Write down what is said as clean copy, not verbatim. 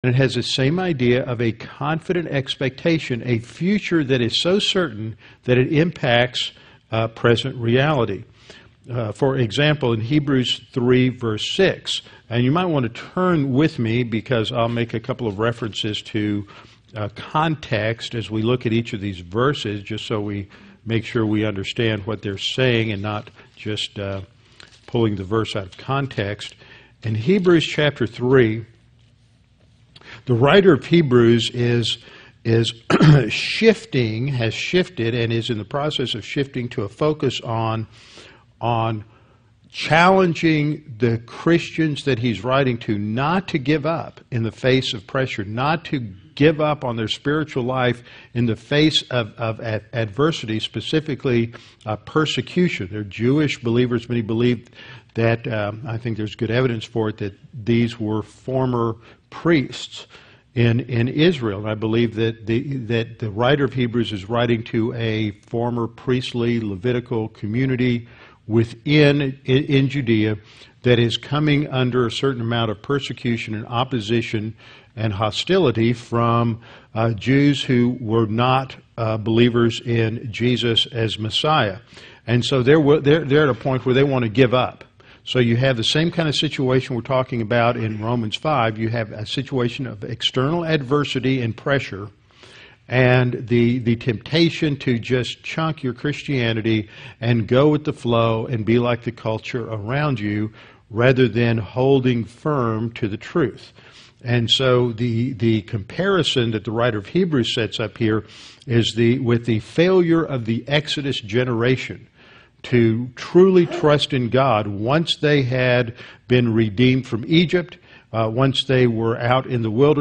And it has the same idea of a confident expectation, a future that is so certain that it impacts present reality. For example, in Hebrews 3, verse 6, and you might want to turn with me because I'll make a couple of references to context as we look at each of these verses, just so we make sure we understand what they're saying and not just pulling the verse out of context. In Hebrews chapter 3, the writer of Hebrews is shifting, has shifted, and is in the process of shifting to a focus on challenging the Christians that he's writing to not to give up in the face of pressure, not to give up on their spiritual life in the face of adversity, specifically persecution. They're Jewish believers. Many believe that, I think there's good evidence for it, that these were former priests in Israel. And I believe that the writer of Hebrews is writing to a former priestly Levitical community within in Judea that is coming under a certain amount of persecution and opposition and hostility from Jews who were not believers in Jesus as Messiah. And so they're at a point where they want to give up. So you have the same kind of situation we're talking about in Romans 5. You have a situation of external adversity and pressure, and the temptation to just chunk your Christianity and go with the flow and be like the culture around you rather than holding firm to the truth. And so the comparison that the writer of Hebrews sets up here is with the failure of the Exodus generation to truly trust in God once they had been redeemed from Egypt, once they were out in the wilderness.